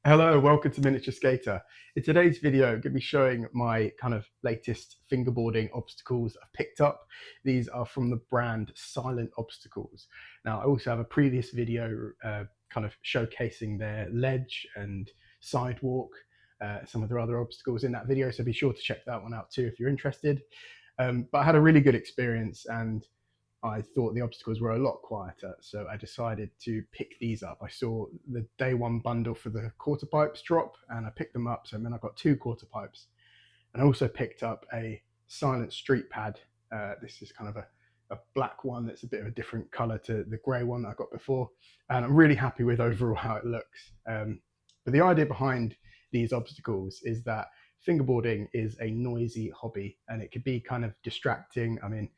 Hello, welcome to Miniature Skater. In today's video, I'm going to be showing my kind of latest fingerboarding obstacles I've picked up. These are from the brand Silent Obstacles. Now, I also have a previous video kind of showcasing their ledge and sidewalk, some of their other obstacles in that video, so be sure to check that one out too if you're interested. But I had a really good experience and I thought the obstacles were a lot quieter, so I decided to pick these up. I saw the day one bundle for the quarter pipes drop and I picked them up, so then I got 2 quarter pipes. And I also picked up a silent street pad. This is kind of a black one that's a bit of a different color to the gray one that I got before, and I'm really happy with overall how it looks. But the idea behind these obstacles is that fingerboarding is a noisy hobby and it could be kind of distracting. I mean,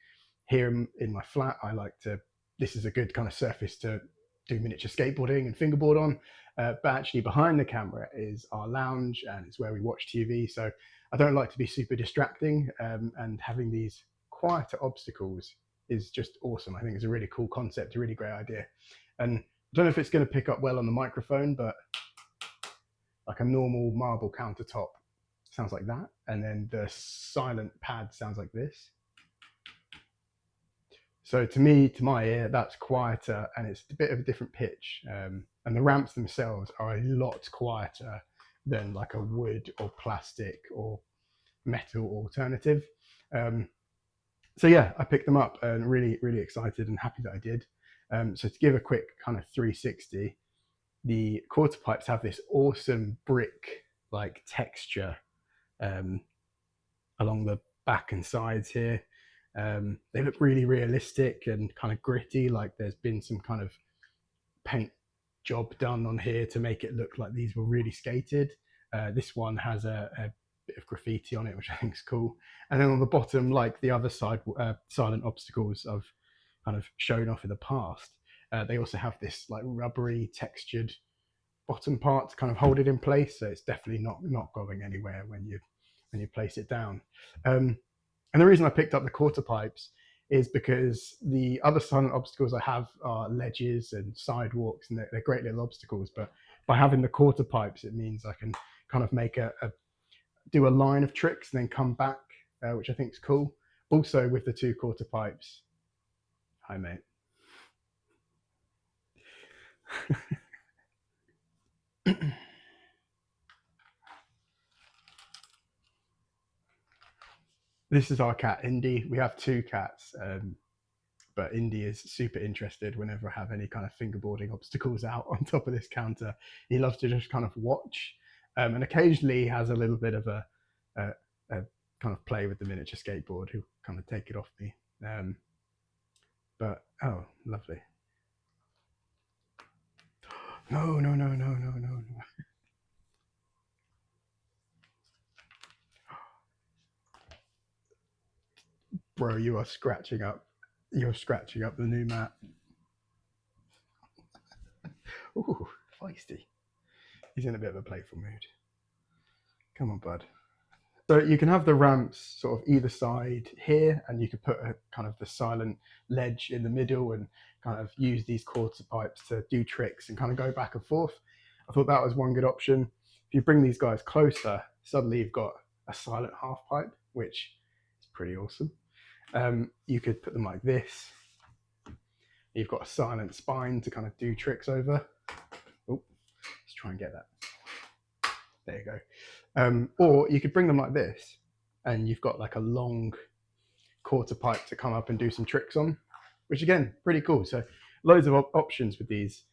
here in my flat, I like to, this is a good kind of surface to do miniature skateboarding and fingerboard on. But actually behind the camera is our lounge and it's where we watch TV. So I don't like to be super distracting, and having these quieter obstacles is just awesome. I think it's a really cool concept, a really great idea. And I don't know if it's going to pick up well on the microphone, but like a normal marble countertop sounds like that. And then the silent pad sounds like this. So to me, to my ear, that's quieter and it's a bit of a different pitch. And the ramps themselves are a lot quieter than like a wood or plastic or metal alternative. So yeah, I picked them up and really, really excited and happy that I did. So to give a quick kind of 360, the quarter pipes have this awesome brick like texture along the back and sides here. They look really realistic and kind of gritty, like there's been some kind of paint job done on here to make it look like these were really skated. This one has a bit of graffiti on it, which I think is cool. And then on the bottom, like the other side, silent obstacles I've kind of shown off in the past, they also have this like rubbery textured bottom part to kind of hold it in place. So it's definitely not going anywhere when you place it down. And the reason I picked up the quarter pipes is because the other silent obstacles I have are ledges and sidewalks, and they're great little obstacles. But by having the quarter pipes, it means I can kind of make do a line of tricks and then come back, which I think is cool. Also, with the 2 quarter pipes, hi mate. This is our cat Indy. We have 2 cats, but Indy is super interested whenever I have any kind of fingerboarding obstacles out on top of this counter. He loves to just kind of watch, and occasionally he has a little bit of a kind of play with the miniature skateboard. He'll kind of take it off me. But oh, lovely. No, no, no, no, no, no, no. Bro, you are scratching up. You're scratching up the new mat. Ooh, feisty. He's in a bit of a playful mood. Come on, bud. So you can have the ramps sort of either side here, and you could put a kind of the silent ledge in the middle and kind of use these quarter pipes to do tricks and kind of go back and forth. I thought that was one good option. If you bring these guys closer, suddenly you've got a silent half pipe, which is pretty awesome. You could put them like this. You've got a silent spine to kind of do tricks over. Oh, let's try and get that. There you go. Or you could bring them like this, and you've got like a long quarter pipe to come up and do some tricks on, which again, pretty cool. So loads of options with these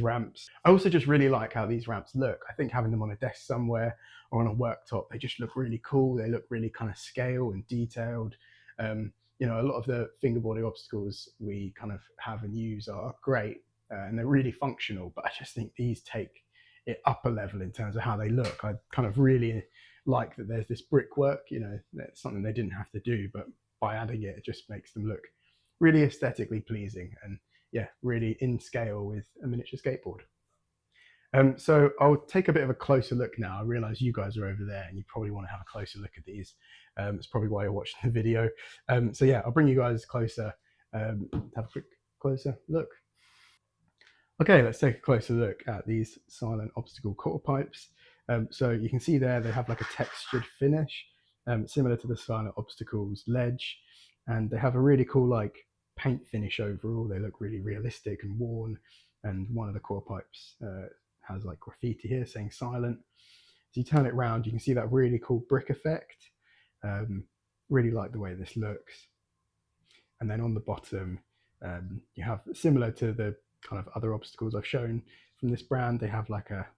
ramps. I also just really like how these ramps look. I think having them on a desk somewhere or on a worktop, they just look really cool. They look really kind of scale and detailed. You know, a lot of the fingerboarding obstacles we kind of have and use are great, and they're really functional, but I just think these take it up a level in terms of how they look. I kind of really like that there's this brickwork, you know, that's something they didn't have to do, but by adding it, it just makes them look really aesthetically pleasing and yeah, really in scale with a miniature skateboard. So I'll take a bit of a closer look now. I realize you guys are over there and you probably want to have a closer look at these. It's probably why you're watching the video. So yeah, I'll bring you guys closer, have a quick closer look. Okay, let's take a closer look at these silent obstacle quarter pipes. So you can see there they have like a textured finish, similar to the silent obstacles ledge, and they have a really cool like paint finish overall. They look really realistic and worn, and one of the quarter pipes has like graffiti here saying silent. So you turn it around, you can see that really cool brick effect. Um, really like the way this looks. And then on the bottom, you have similar to the kind of other obstacles I've shown from this brand, they have like a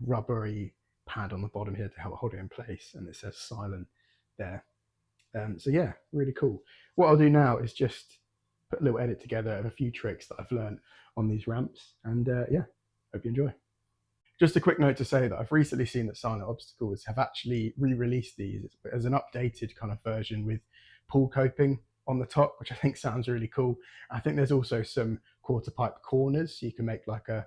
rubbery pad on the bottom here to help hold it in place, and it says silent there. So yeah, really cool. What I'll do now is just put a little edit together of a few tricks that I've learned on these ramps, and yeah, hope you enjoy. Just a quick note to say that I've recently seen that Silent Obstacles have actually re-released these as an updated kind of version with pool coping on the top, which I think sounds really cool. I think there's also some quarter pipe corners, so you can make like a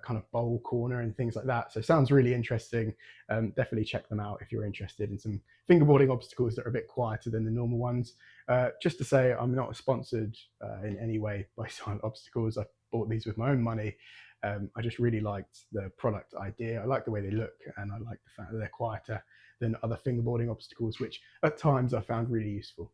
kind of bowl corner and things like that. So it sounds really interesting. Definitely check them out if you're interested in some fingerboarding obstacles that are a bit quieter than the normal ones. Just to say, I'm not sponsored in any way by Silent Obstacles. I bought these with my own money. I just really liked the product idea. I like the way they look, and I like the fact that they're quieter than other fingerboarding obstacles, which at times I found really useful.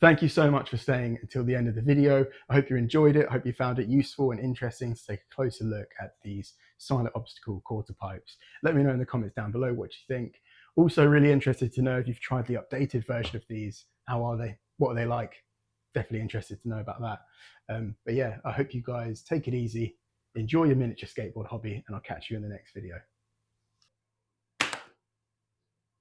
Thank you so much for staying until the end of the video. I hope you enjoyed it. I hope you found it useful and interesting to take a closer look at these silent obstacle quarter pipes. Let me know in the comments down below what you think. Also really interested to know if you've tried the updated version of these. How are they? What are they like? Definitely interested to know about that. But yeah, I hope you guys take it easy, enjoy your miniature skateboard hobby, and I'll catch you in the next video.